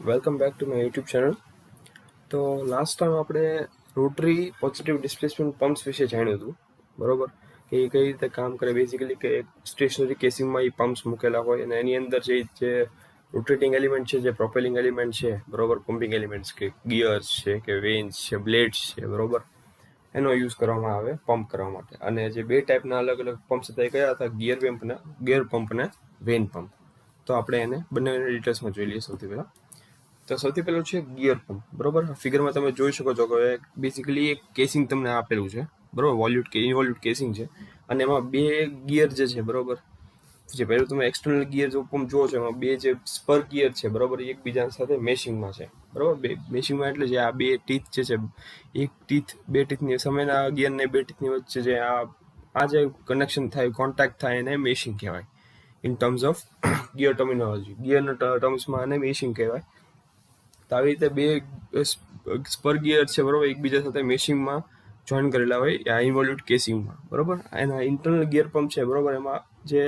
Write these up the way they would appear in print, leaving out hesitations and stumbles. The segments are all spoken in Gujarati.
Welcome back to my YouTube channel. તો લાસ્ટ ટાઈમ આપણે રોટરી પોઝિટિવ ડિસ્પ્લેસમેન્ટ પમ્પ્સ વિશે જાણ્યું હતું, બરોબર, કે એ કઈ રીતે કામ કરે. બેઝિકલી કે સ્ટેશનરી કેસિંગમાં એ પમ્પ્સ મૂકેલા હોય અને એની અંદર જે રોટેટિંગ એલિમેન્ટ છે, જે પ્રોપેલિંગ એલિમેન્ટ છે, બરોબર, પમ્પિંગ એલિમેન્ટ્સ કે ગિયર્સ છે કે વેન્સ છે, બ્લેડ્સ છે, બરોબર, એનો યુઝ કરવામાં આવે પંપ કરવા માટે. અને જે બે ટાઈપના અલગ અલગ પમ્પ્સ હતા એ કયા હતા? ગિયર પંપ ને વેન પંપ. તો આપણે એને બંને ડિટેલ્સમાં જોઈ લઈએ. સૌથી પહેલું છે ગિયર પંપ, બરોબર. ફિગરમાં તમે જોઈ શકો છો કે બેઝિકલી એક કેસિંગ તમને આપેલું છે, બરોબર, ઇન્વોલ્યુટ કેસિંગ છે, અને એમાં બે ગિયર જે છે, બરોબર, જે પહેલું તમે એક્સટર્નલ ગિયર જો પંપ જુઓ છો એમાં બે જે સ્પર ગિયર છે, બરોબર, એકબીજા સાથે મેશિંગમાં છે, બરોબર. મેશિંગમાં એટલે જે આ બે ટીથ જે છે, બે ટીથની સામેના ગિયર ને બે ટીથની વચ્ચે જે આ જે કનેક્શન થાય, કોન્ટેક્ટ થાય, એને મેશિંગ કહેવાય. In terms of gear terminology, ગિયરના ટર્મ્સમાં આને મેશિંગ કહેવાય. તો આવી રીતે બે સ્પર ગિયર છે, બરોબર, એકબીજા સાથે મેશિંગમાં જોઈન કરેલા હોય આ ઇન્વોલ્યુટ કેસિંગમાં, બરોબર. એના ઇન્ટરનલ ગિયર પંપ છે, બરોબર, એમાં જે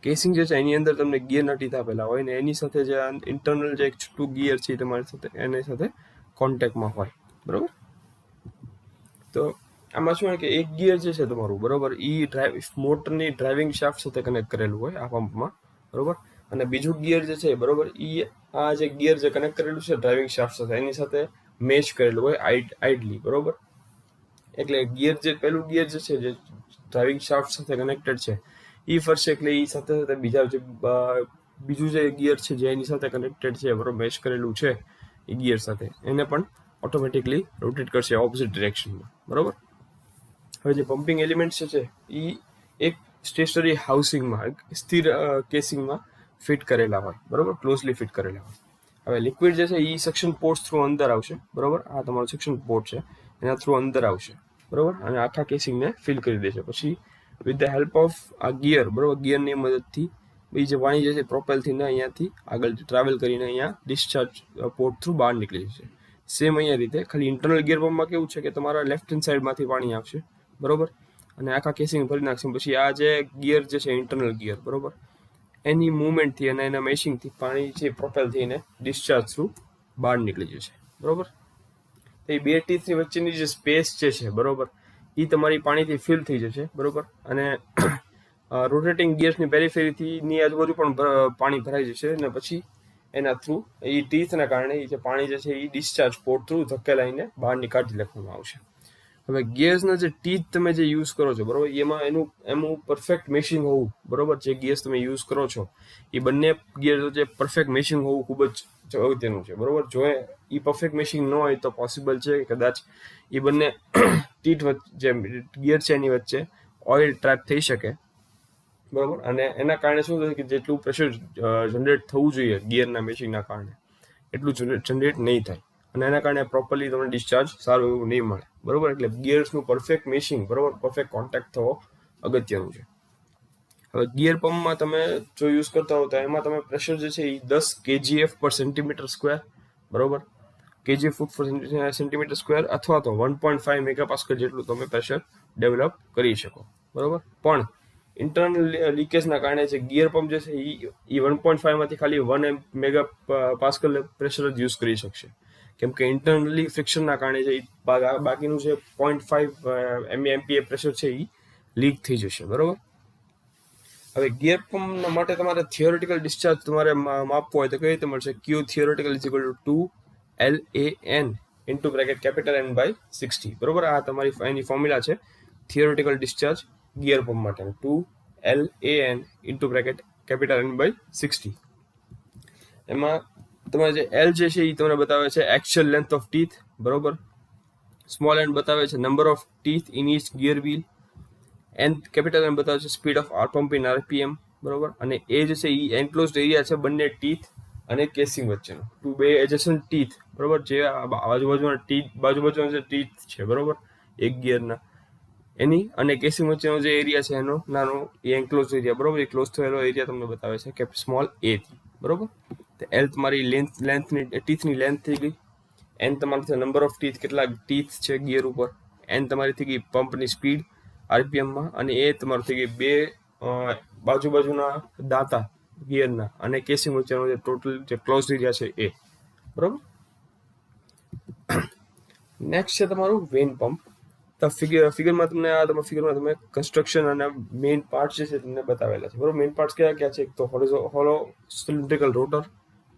કેસિંગ જે છે એની અંદર તમને ગિયરના ટીથ આપેલા હોય ને એની સાથે જે ઇન્ટરનલ જે એક છૂટું ગિયર છે તમારી સાથે એની સાથે કોન્ટેક્ટમાં હોય, બરોબર. તો આમાં શું હોય કે એક ગિયર જે છે તમારું, બરોબર, એ મોટરની ડ્રાઇવિંગ શાફ્ટ સાથે કનેક્ટ કરેલું હોય આ પંપમાં, બરોબર. અને બીજું ગિયર જે છે, બરોબર, એ આ જે ગિયર જે કનેક્ટ કરેલું છે ડ્રાઇવિંગ શાફ્ટ સાથે એની સાથે મેચ કરેલું હોય આઈડલી, બરોબર. એટલે ગિયર જે પહેલું ગિયર જે છે જે ડ્રાઇવિંગ શાફ્ટ સાથે કનેક્ટેડ છે એ ફરશે, એટલે એ સાથે સાથે બીજું જે ગિયર છે જે એની સાથે કનેક્ટેડ છે, બરોબર, મેચ કરેલું છે એ ગિયર સાથે, એને પણ ઓટોમેટિકલી રોટેટ કરશે ઓપોઝિટ ડિરેક્શનમાં, બરોબર. હવે જે પમ્પિંગ એલિમેન્ટ છે એ એક સ્ટેશનરી હાઉસિંગમાં, સ્થિર કેસિંગમાં ફિટ કરેલા હોય, બરોબર, ક્લોઝલી ફિટ કરેલા હોય. હવે લિક્વિડ જે છે એ સેક્શન પોર્ટ થ્રુ અંદર આવશે, બરોબર. આ તમારો સેક્શન પોર્ટ છે, એના થ્રુ અંદર આવશે, બરોબર, અને આખા કેસિંગને ફિલ કરી દેશે. પછી વિથ ધ હેલ્પ ઓફ આ ગિયર, બરોબર, ગિયરની મદદથી એ જે પાણી જે છે પ્રોપેલ થઈને અહીંયાથી આગળ ટ્રાવેલ કરીને અહીંયા ડિસ્ચાર્જ પોર્ટ થ્રુ બહાર નીકળી જશે. સેમ અહીંયા રીતે, ખાલી ઇન્ટરનલ ગિયર પંપમાં કેવું છે કે તમારા લેફ્ટ હેન્ડ સાઈડમાંથી પાણી આવશે, બરોબર, અને આખા કેસિંગ ભરી નાખશે. પછી આ જે ગિયર જે છે ઇન્ટરનલ ગિયર, બરોબર, એની મુવમેન્ટથી અને એના મેશિંગથી પાણી છે પ્રોપેલ થઈને ડિસ્ચાર્જ થ્રુ બહાર નીકળી જશે, બરોબર. એ બે ટીથની વચ્ચેની જે સ્પેસ જે છે, બરોબર, એ તમારી પાણીથી ફિલ થઈ જશે, બરોબર. અને રોટેટિંગ ગિયર્સની પેરીફેરીથી ની આજુબાજુ પણ પાણી ભરાઈ જશે અને પછી એના થ્રુ એ ટીથના કારણે એ જે પાણી જે છે એ ડિસ્ચાર્જ પોર્ટ થ્રુ ધકેલાઈને બહાર કાઢી નાખવામાં આવશે. હવે ગિયર્સના જે ટીથ તમે જે યુઝ કરો છો, બરોબર, એમાં એનું પરફેક્ટ મેશિંગ હોવું, બરોબર, જે ગિયર્સ તમે યુઝ કરો છો એ બંને ગિયર જે પરફેક્ટ મેશિંગ હોવું ખૂબ જ અગત્યનું છે, બરોબર. જો એ પરફેક્ટ મેશિંગ ન હોય તો પોસિબલ છે કે કદાચ એ બંને ટીથ જે ગિયર છે એની વચ્ચે ઓઇલ ટ્રેપ થઈ શકે, બરોબર. અને એના કારણે શું થશે કે જેટલું પ્રેશર જનરેટ થવું જોઈએ ગિયરના મેશિંગના કારણે એટલું જનરેટ નહીં થાય, અને એના કારણે પ્રોપરલી તમને ડિસ્ચાર્જ સારું એવું નહીં મળે, બરોબર. એટલે ગિયર્સનું પરફેક્ટ મેશિંગ, બરોબર, પરફેક્ટ કોન્ટેક્ટ થવો અગત્યનું છે. હવે ગિયર પંપમાં તમે જો યુઝ કરતા હો તો એમાં તમે પ્રેશર જે છે એ 10 kgf પર સેન્ટીમીટર સ્ક્વેર, બરોબર, kgf પર સેન્ટીમીટર સ્ક્વેર અથવા તો 1.5 મેગાપાસ્કલ જેટલું તમે પ્રેશર ડેવલપ કરી શકો, બરોબર. પણ ઇન્ટરનલ લીકેજના કારણે જે ગિયર પંપ જે છે એ 1.5 માંથી ખાલી 1 મેગાપાસ્કલ પ્રેશર જ યુઝ કરી શકશે, કેમ કે ઇન્ટરનલી ફ્રિક્શનના કારણે જે બાકીનું જે 0.5 MPa પ્રેશર છે એ લીક થઈ જશે, બરોબર. હવે ગિયર પંપ માટે તમારે થિયોરેટિકલ ડિસ્ચાર્જ તમારે માપવો હોય તો કઈ રીતે મળશે? Q theoretical is equal to 2LAN into bracket capital N/60, બરોબર. આ તમારી એની ફોર્મ્યુલા છે થિયોરેટિકલ ડિસ્ચાર્જ ગિયર પંપ માટે, 2LAN into bracket capital N/60. એમાં તમારે જે L જે છે એ તમને બતાવે છે એક્ચ્યુઅલ લેન્થ ઓફ ટીથ, બરોબર. સ્મોલ n બતાવે છે number of teeth in each gear wheel, N capital N બતાવે છે speed of our pump in RPM, બરોબર. અને એ જે છે એ એન્ક્લોઝડ એરિયા છે બંને ટીથ અને કેસિંગ વચ્ચેનો, બે એડજસન્ટ ટીથ, બરોબર, જે બાજુબાજુના જે ટીથ છે, બરોબર, એક ગિયરના એની અને કેસિંગ વચ્ચેનો જે એરિયા છે એનો નાનો એ એન્ક્લોઝ એરિયા, બરોબર, એ ક્લોઝ થયેલો એરિયા તમને બતાવે છે કે સ્મોલ a થી, બરોબર. તો L તમારી લેન્થની ટીથની લેન્થ થઈ ગઈ, એન તમારી નંબર ઓફ ટીથ, કેટલા ટીથ છે ગિયર ઉપર, એન તમારી થઈ ગઈ પંપની સ્પીડ RPMમાં, અને એ તમારું થઈ ગઈ બે બાજુના દાંતા, ગિયરના અને કેસિંગ વચ્ચેનો જે ટોટલ જે ક્લોઝ એરિયા છે એ, બરોબર. નેક્સ્ટ છે તમારું વેન પંપ. તો ફિગરમાં તમે કન્સ્ટ્રક્શન અને મેઇન પાર્ટ જે છે તમને બતાવેલા છે, બરોબર. મેઇન પાર્ટ કયા કયા છે? એક તો હોલો સિલિન્ડ્રિકલ રોટર,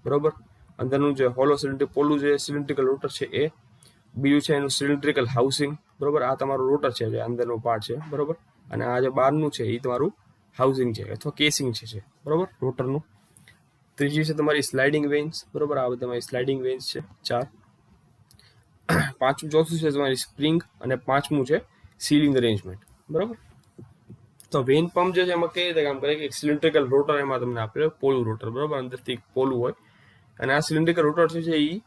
બરોબર. અંદરનું જે હોલો પોલું જે સિલિન્ડ્રિકલ રોટર છે એ. બીજું છે એનું સિલિન્ડ્રિકલ હાઉસિંગ, બરોબર. આ તમારું રોટર છે જે અંદરનું પાર્ટ છે, બરોબર. અને આ જે બહારનું છે એ તમારું હાઉસિંગ છે અથવા કેસિંગ છે, બરોબર, રોટરનું. ત્રીજી છે તમારી સ્લાઇડિંગ વેન્સ, બરોબર. આ તમારી સ્લાઇડિંગ વેન્સ છે 4. ચોથું છે તમારી સ્પ્રિંગ અને 5મું છે સીલિંગ અરેન્જમેન્ટ, બરોબર. તો વેન પંપ જે છે એમાં કઈ રીતે કામ કરે કે સિલિન્ડ્રિકલ રોટર એમાં તમને આપેલો, પોલું રોટર, બરોબર. અંદરથી પોલું હોય અને આ સિલિન્ડ્રિકલ રોટર છે એ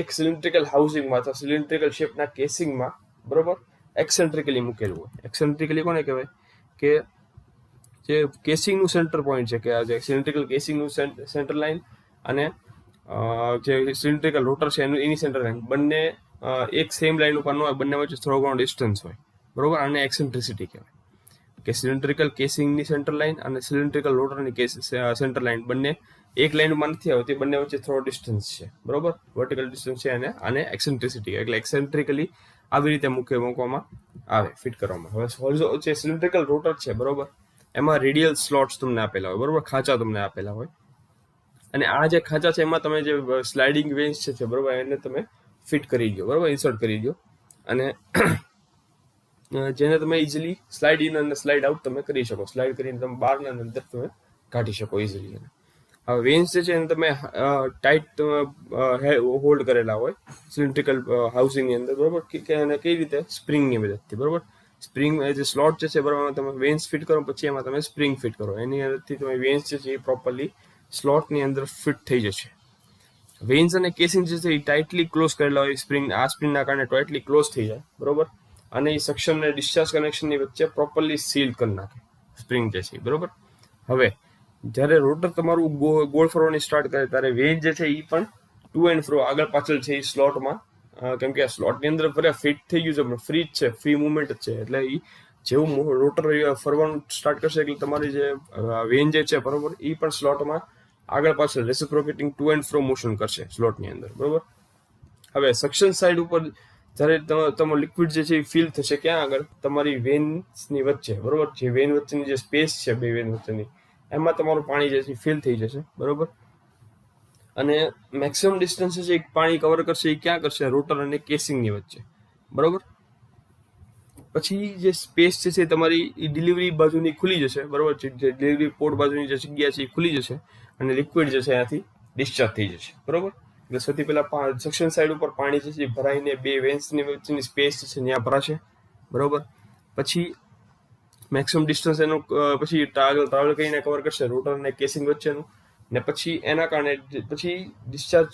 એક સિલિન્ડ્રિકલ હાઉસિંગમાં અથવા સિલિન્ડ્રિકલ શેપના કેસિંગમાં, બરોબર, એક્સેન્ટ્રિકલી મૂકેલું હોય. એક્સેન્ટ્રિકલી કોને કહેવાય? કે જે કેસિંગનું સેન્ટર પોઈન્ટ છે, કે આ જે સિલિન્ડ્રિકલ કેસિંગનું સેન્ટર લાઇન અને જે સિલિન્ડ્રિકલ રોટર છે એની સેન્ટર લાઇન બંને એક સેમ લાઇન ઉપર ન હોય, બંને વચ્ચે થોડો ઘણો ડિસ્ટન્સ હોય, બરોબર. આને એક્સેન્ટ્રિસિટી કહેવાય. કે સિલિન્ડ્રિકલ કેસિંગની સેન્ટર લાઇન અને સિલિન્ડ્રિકલ રોટરની સેન્ટર લાઇન બંને એક લાઇનમાં નથી આવતી, બંને વચ્ચે થોડો ડિસ્ટન્સ છે, બરોબર, વર્ટિકલ ડિસ્ટન્સ છે. અને આને એક્સેન્ટ્રિસિટી, એટલે એક્સેન્ટ્રિકલી આવી રીતે મૂકવામાં આવે, ફિટ કરવામાં. હવે જે સિલિન્ડ્રિકલ રોટર છે, બરોબર, એમાં રેડિયલ સ્લોટ્સ તમને આપેલા હોય, બરોબર, ખાંચા તમને આપેલા હોય. અને આ જે ખાંચા છે એમાં તમે જે સ્લાઇડિંગ વેન્સ છે, બરોબર, એને તમે ફિટ કરી દો, બરોબર, ઇન્સર્ટ કરી દો. અને જેને તમે ઇઝીલી સ્લાઇડ ઇન અને સ્લાઇડ આઉટ તમે કરી શકો. સ્લાઇડ કરીને તમે બહારના અંદર તમે કાઢી શકો ઇઝીલી. હવે વેન્સ જે છે એને તમે ટાઈટ હોલ્ડ કરેલા હોય સિલિન્ડ્રિકલ હાઉસિંગની અંદર, બરોબર. અને કઈ રીતે? સ્પ્રિંગની મદદથી, બરોબર. સ્પ્રિંગ જે સ્લોટ જે છે, બરોબર, તમે વેન્સ ફિટ કરો પછી એમાં તમે સ્પ્રિંગ ફિટ કરો, એની અંદરથી તમે વેન્સ જે છે એ પ્રોપરલી સ્લોટની અંદર ફિટ થઈ જશે. વેન્સ અને કેસિંગ જે છે એ ટાઇટલી ક્લોઝ કરેલા હોય, આ સ્પ્રિંગના કારણે ટાઇટલી ક્લોઝ થઈ જાય, બરોબર. અને એ સક્શન અને ડિસ્ચાર્જ કનેક્શનની વચ્ચે પ્રોપરલી સીલ કરી નાખે સ્પ્રિંગ જે છે, બરોબર. હવે જ્યારે રોટર તમારું ગોળ ફરવાની સ્ટાર્ટ કરે ત્યારે વેન જે છે એ પણ ટુ એન્ડ ફ્રો આગળ પાછળ છે એ સ્લોટમાં, કેમ કે આ સ્લોટની અંદર ફિટ થઈ ગયું છે, ફ્રી જ છે, ફ્રી મુવમેન્ટ જ છે. એટલે એ જેવું રોટર ફરવાનું સ્ટાર્ટ કરશે એટલે તમારી જે વેન જે છે, બરોબર, એ પણ સ્લોટમાં આગળ પાછળ reciprocating to and fro motion કરશે સ્લોટની અંદર, બરોબર. હવે સક્શન સાઈડ ઉપર જ્યારે તમારું લિક્વિડ જે છે એ ફિલ થશે ક્યાં આગળ? તમારી વેન્સની વચ્ચે, બરોબર. જે વેન વચ્ચેની જે સ્પેસ છે બે વેન વચ્ચેની, એમાં તમારું પાણી જે છે ફિલ થઈ જશે, બરોબર. અને મેક્સિમમ ડિસ્ટન્સ છે એ પાણી કવર કરશે એ ક્યાં કરશે? રોટર અને કેસિંગની વચ્ચે, બરોબર. પછી જે સ્પેસ છે તમારી એ ડિલિવરી બાજુની ખુલી જશે, બરોબર. જે ડિલિવરી પોર્ટ બાજુની જે જગ્યા છે એ ખુલી જશે અને લિક્વિડ જે છે ત્યાંથી ડિસ્ચાર્જ થઈ જશે, બરોબર. એટલે સૌથી પહેલા સક્શન સાઈડ ઉપર પાણી જે છે ભરાઈને બે વેન્સની વચ્ચેની સ્પેસ છે ત્યાં ભરાશે, બરોબર. પછી મેક્સિમમ ડિસ્ટન્સ એનું પછી ટ્રાવેલ કરીને કવર કરશે રોટર અને કેસિંગ વચ્ચેનું. ને પછી એના કારણે પછી ડિસ્ચાર્જ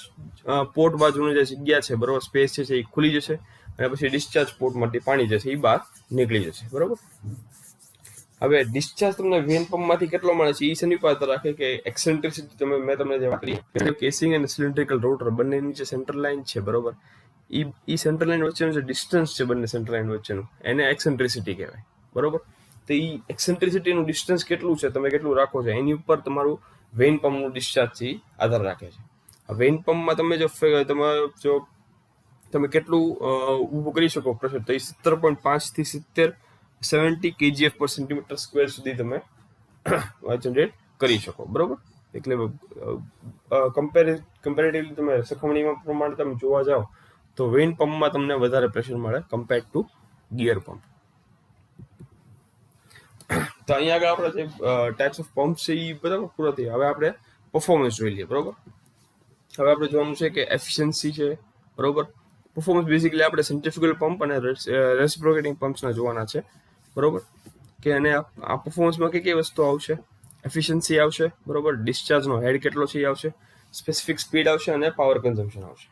પોર્ટ બાજુની જે જગ્યા છે, બરોબર, સ્પેસ છે એ ખુલી જશે અને પછી ડિસ્ચાર્જ પોર્ટમાંથી પાણી જે છે એ બહાર નીકળી જશે, બરોબર. હવે ડિસ્ચાર્જ તમને વેન પંપમાંથી કેટલો મળે છે એ શેની પર આધાર રાખે કે એક્સેન્ટ્રિસિટી મેં તમને જે વાત કરી, કેસિંગ અને સિલિન્ડ્રિકલ રોટર બંનેની જે સેન્ટર લાઇન છે, બરોબર, એ સેન્ટર લાઇન વચ્ચેનું જે ડિસ્ટન્સ છે બંને સેન્ટર લાઇન વચ્ચેનું, એને એક્સેન્ટ્રિસિટી કહેવાય, બરોબર. તો એ એક્સેન્ટ્રિસિટીનું ડિસ્ટન્સ કેટલું છે, તમે કેટલું રાખો છો, એની ઉપર તમારું વેન પંપનું ડિસ્ચાર્જ છે આધાર રાખે છે. વેન પંપમાં તમે કેટલું ઊભું કરી શકો પ્રેશર, તો એ 17.5 થી 70 kgf પર સેન્ટીમીટર સ્ક્વેર સુધી તમે જનરેટ કરી શકો, બરોબર. એટલે કમ્પેરેટિવલી તમે સરખામણીમાં પ્રમાણે તમે જોવા જાઓ તો વેન પંપમાં તમને વધારે પ્રેશર મળે કમ્પેર્ડ ટુ ગિયર પંપ. તો અહીંયા આગળ આપણે જે ટાઈપ્સ ઓફ પંપ છે એ બરાબર પૂરા થયા. હવે આપણે પરફોર્મન્સ જોઈ લઈએ, બરોબર. હવે આપણે જોવાનું છે કે એફિશિયન્સી છે, બરોબર. પરફોર્મન્સ બેઝિકલી આપણે સેન્ટ્રીફ્યુગલ પંપ અને રેસિપ્રોકેટિંગ પમ્પ્સના જોવાના છે, બરોબર. કે અને આ પરફોર્મન્સમાં કઈ કઈ વસ્તુ આવશે? એફિશિયન્સી આવશે, બરોબર. ડિસ્ચાર્જનો હેડ કેટલો છે એ આવશે, સ્પેસિફિક સ્પીડ આવશે અને પાવર કન્ઝમ્પશન આવશે.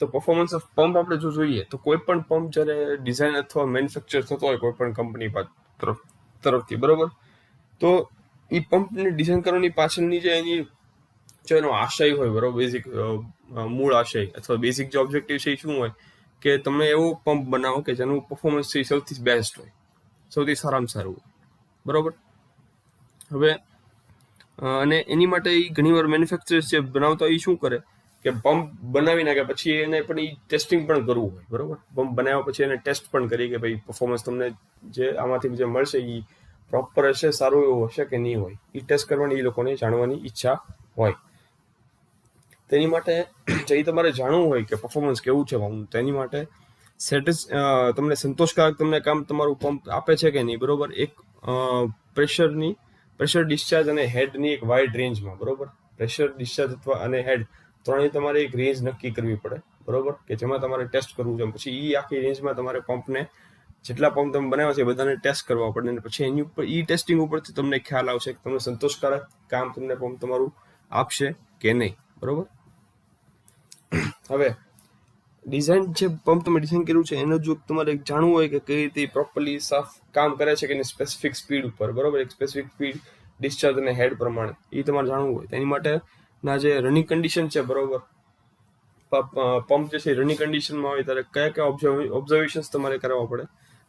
તો પરફોર્મન્સ ઓફ પંપ આપણે જો જોઈએ તો કોઈ પણ પંપ જ્યારે ડિઝાઇન અથવા મેન્યુફેક્ચર થતો હોય કોઈ પણ કંપની તરફથી, બરોબર, તો એ પંપને ડિઝાઇન કરવાની પાછળની જે એની એનો આશય હોય, બરોબર, બેઝિક મૂળ આશય અથવા બેઝિક જે ઓબ્જેક્ટિવ છે એ શું હોય કે તમે એવો પંપ બનાવો કે જેનું પરફોર્મન્સ છે સૌથી બેસ્ટ હોય, સૌથી સારામાં સારું હોય, બરોબર. હવે અને એની માટે એ ઘણીવાર મેન્યુફેક્ચરર્સ જે બનાવતા એ શું કરે કે પંપ બનાવી નાખે, પછી એને પણ એ ટેસ્ટિંગ પણ કરવું હોય, બરોબર. પંપ બનાવ્યા પછી એને ટેસ્ટ પણ કરી કે ભાઈ પરફોર્મન્સ તમને જે આમાંથી જે મળશે એ પ્રોપર હશે, સારું એવું હશે કે નહીં હોય, એ ટેસ્ટ કરવાની એ લોકોને જાણવાની ઈચ્છા હોય. તેની માટે જે તમારે જાણવું હોય કે પરફોર્મન્સ કેવું છે પંપ, તેની માટે તમને સંતોષકારક તમને કામ તમારું પંપ આપે છે કે નહીં, બરોબર. એક પ્રેશર ડિસ્ચાર્જ અને હેડની એક વાઇડ રેન્જમાં, બરોબર. પ્રેશર ડિસ્ચાર્જ અથવા અને હેડ ત્રણેય તમારે એક રેન્જ નક્કી કરવી પડે, બરોબર, કે જેમાં તમારે ટેસ્ટ કરવું છે. પછી એ આખી રેન્જમાં તમારે પંપને જેટલા પંપ તમે બનાવ્યા છે એ બધાને ટેસ્ટ કરવા પડે, અને પછી એની ઉપર ટેસ્ટિંગ ઉપરથી તમને ખ્યાલ આવશે કે તમને સંતોષકારક કામ તમને પંપ તમારું આપશે કે નહીં, બરોબર. હવે ડિઝાઇન જે પંપ તમે ડિઝાઇન કર્યું છે એનો જો તમારે જાણવું હોય કે કઈ રીતે પ્રોપરલી સાફ કામ કરે છે કે એની સ્પેસિફિક સ્પીડ ઉપર, બરોબર, એક સ્પેસિફિક સ્પીડ ડિસ્ચાર્જ અને હેડ પ્રમાણે એ તમારે જાણવું હોય, તેની માટેના જે રનિંગ કન્ડિશન છે, બરોબર, પંપ જે છે રનિંગ કન્ડિશનમાં હોય ત્યારે કયા કયા ઓબ્ઝર્વેશન્સ તમારે કરવા પડે,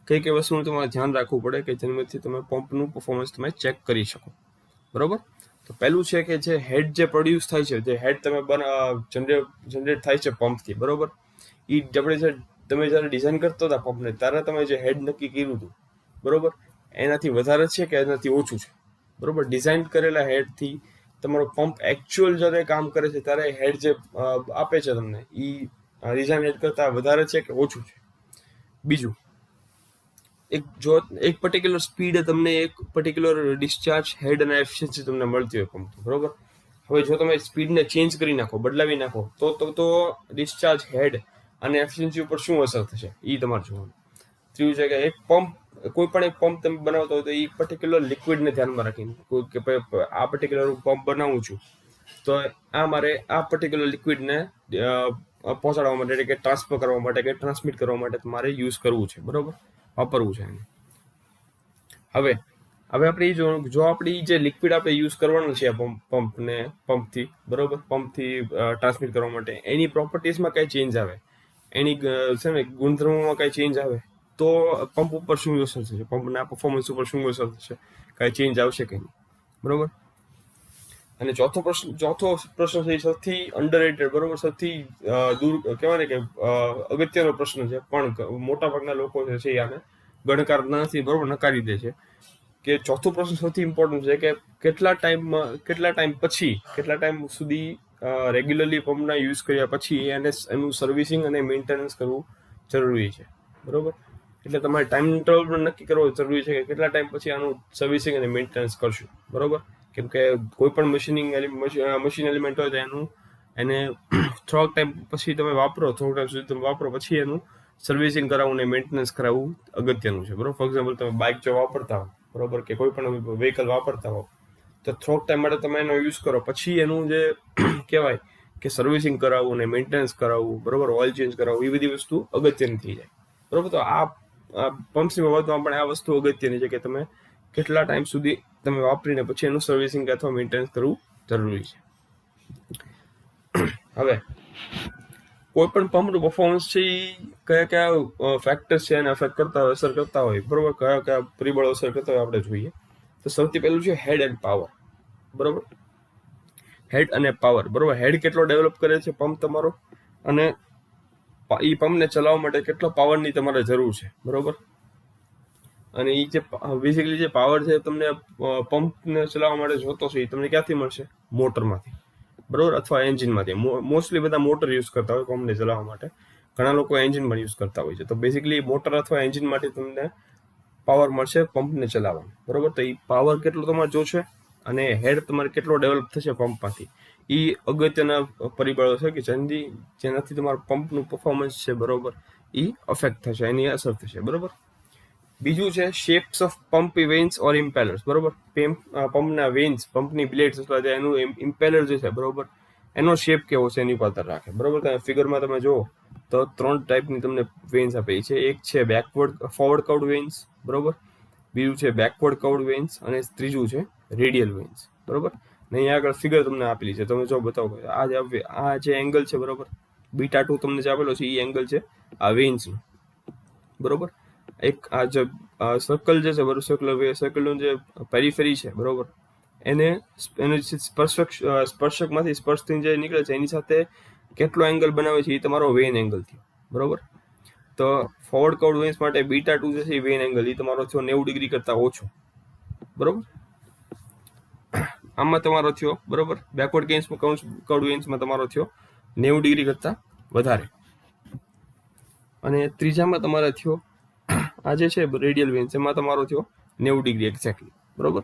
કઈ કઈ વસ્તુનું તમારે ધ્યાન રાખવું પડે કે જેનાથી તમે પંપનું પરફોર્મન્સ તમે ચેક કરી શકો, બરોબર. તો પહેલું છે કે જે હેડ જે પ્રોડ્યુસ થાય છે, જે હેડ તમે જનરેટ થાય છે પંપથી, બરોબર, એ તમે જ્યારે ડિઝાઇન કરતા હતા પંપને ત્યારે તમે જે હેડ નક્કી કર્યું હતું, બરોબર, એનાથી વધારે છે કે એનાથી ઓછું છે, બરોબર. ડિઝાઇન કરેલા હેડથી તમારો પંપ એકચ્યુઅલ જ્યારે કામ કરે છે ત્યારે હેડ જે આપે છે તમને એ ડિઝાઇન હેડ કરતાં વધારે છે કે ઓછું છે. બીજું, એક પર્ટિક્યુલર સ્પીડે તમને એક પર્ટિક્યુલર ડિસ્ચાર્જ હેડ અને એફિશિયન્સી તમને મળતી હોય પંપ, બરોબર. હવે જો તમે સ્પીડને ચેન્જ કરી નાખો, બદલાવી નાખો, તો ડિસ્ચાર્જ હેડ અને એફિશિયન્સી ઉપર શું અસર થશે એ તમારે જોવાનું. ત્રીજું છે કે કોઈ પણ એક પંપ તમે બનાવતો હોય તો એ પર્ટિક્યુલર લિક્વિડને ધ્યાનમાં રાખીને કે ભાઈ આ પર્ટિક્યુલર પંપ બનાવું છું તો આ મારે આ પર્ટિક્યુલર લિક્વિડને પહોંચાડવા માટે કે ટ્રાન્સફર કરવા માટે કે ટ્રાન્સમિટ કરવા માટે મારે યુઝ કરવું છે, બરોબર, વાપરવું છે એને. હવે આપણે જો આપણે જે લિક્વિડ આપણે યુઝ કરવાનું છે પંપથી, બરોબર, પંપથી ટ્રાન્સમિટ કરવા માટે એની પ્રોપર્ટીઝમાં કઈ ચેન્જ આવે, એની છે ને ગુણધર્મોમાં કઈ ચેન્જ આવે તો પંપ ઉપર શું અસર થશે, પંપના પરફોર્મન્સ ઉપર શું અસર થશે, કઈ ચેન્જ આવશે કે નહીં, બરોબર. અને ચોથો પ્રશ્ન છે સૌથી અંડરરેટેડ, બરોબર, સૌથી દૂર કહેવાય ને કે અગત્યનો પ્રશ્ન છે, પણ મોટા ભાગના લોકો જે છે આને ગણકાર નથી, બરોબર, નકારી દે છે. કે ચોથો પ્રશ્ન સૌથી ઇમ્પોર્ટન્ટ છે કે કેટલા ટાઈમ સુધી રેગ્યુલરલી પંપના યુઝ કર્યા પછી એનું સર્વિસિંગ અને મેન્ટેનન્સ કરવું જરૂરી છે, બરોબર. એટલે તમારે ટાઈમ ઇન્ટરવલ પણ નક્કી કરવો જરૂરી છે કે કેટલા ટાઈમ પછી આનું સર્વિસિંગ અને મેન્ટેનન્સ કરશું, બરોબર. કેમ કે કોઈ પણ મશીન એલિમેન્ટ હોય તો એને થોડોક ટાઈમ પછી તમે વાપરો, થોડોક ટાઈમ સુધી તમે વાપરો પછી એનું સર્વિસિંગ કરાવવું અને મેન્ટેનન્સ કરાવવું અગત્યનું છે, બરોબર. ફોર એક્ઝામ્પલ તમે બાઇક જો વાપરતા હો, બરોબર, કે કોઈ પણ વ્હીકલ વાપરતા હો તો થોડોક ટાઈમ માટે તમે એનો યુઝ કરો, પછી એનું જે કહેવાય કે સર્વિસિંગ કરાવવું અને મેન્ટેનન્સ કરાવવું, બરોબર, ઓઇલ ચેન્જ કરાવવું, એ બધી વસ્તુ અગત્યની થઈ જાય, બરોબર. તો આ પંપ્સની બાબતમાં પણ આ વસ્તુ અગત્યની છે કે તમે કેટલા ટાઈમ સુધી તમે વાપરીને પછી એનું સર્વિસિંગ અથવા મેન્ટેનન્સ કરવું જરૂરી છે. હવે કોઈ પણ પંપનું પરફોર્મન્સ છે એ કયા ફેક્ટર્સ છે એને અસર કરતા હોય, બરોબર, કયા પરિબળો અસર કરતા હોય આપણે જોઈએ. તો સૌથી પહેલું છે હેડ એન્ડ પાવર, બરોબર, હેડ અને પાવર, બરોબર. હેડ કેટલો ડેવલપ કરે છે પંપ તમારો, અને એ પંપને ચલાવવા માટે કેટલો પાવરની તમારે જરૂર છે, બરોબર. અને એ જે બેઝિકલી જે પાવર છે તમને પંપને ચલાવવા માટે જોતો છે એ તમને ક્યાંથી મળશે, મોટરમાંથી, બરોબર, અથવા એન્જિનમાંથી. મોસ્ટલી બધા મોટર યુઝ કરતા હોય પંપને ચલાવવા માટે, ઘણા લોકો એન્જિન પણ યુઝ કરતા હોય છે. તો બેઝિકલી મોટર અથવા એન્જિનમાંથી તમને પાવર મળશે પંપને ચલાવવાનું, બરોબર. તો એ પાવર કેટલો તમારે જોશે અને હેડ તમારે કેટલો ડેવલપ થશે પંપમાંથી, એ અગત્યના પરિબળો છે કે જેનાથી તમારું પંપનું પરફોર્મન્સ છે, બરોબર, એ અફેક્ટ થશે, એની અસર થશે, બરોબર. બીજું છે shapes of pump vans or impellers, બરોબર. પંપના વેન્સ, પંપની બ્લેડ્સ અથવા એનું ઇમ્પેલર જે છે, બરોબર, એનો શેપ કેવો છે એની ઉપર રાખે, બરોબર. ફિગરમાં તમે જુઓ તો 3 ટાઈપની તમને વેન્સ આપેલી છે. એક છે ફોરવર્ડ કર્વડ વેન્સ, બરોબર, બીજું છે બેકવર્ડ કર્વડ વેન્સ, અને ત્રીજું છે રેડિયલ વેન્સ, બરોબર. ને અહીંયા આગળ ફિગર તમને આપેલી છે, તમે જો બતાવો આ જે એંગલ છે, બરોબર, β2 તમને જે આપેલો છે એ એંગલ છે આ વેન્સનો, બરોબર. એક આ જે સર્કલ જે છે, બરોબર, સર્કલનું જે પેરીફેરી છે, બરોબર, એને સ્પર્શકમાંથી સ્પર્શથી જે નીકળે છે એની સાથે કેટલો એંગલ બનાવે છે એ તમારો વેન એંગલ થયો, બરોબર. તો ફોરવર્ડ કર્વડ વેન્સ માટે β2 જે છે એ વેન એંગલ એ તમારો થયો 90 ડિગ્રી કરતા ઓછો, બરોબર. આમાં તમારો થયો, બરોબર. બેકવર્ડ કર્વડ વેન્સમાં તમારો થયો 90 ડિગ્રી કરતા વધારે. અને ત્રીજામાં તમારે થયો આ જે છે રેડિયલ વેન્સ એમાં તમારો થયો 90 ડિગ્રી એક્ઝેક્ટલી, બરોબર.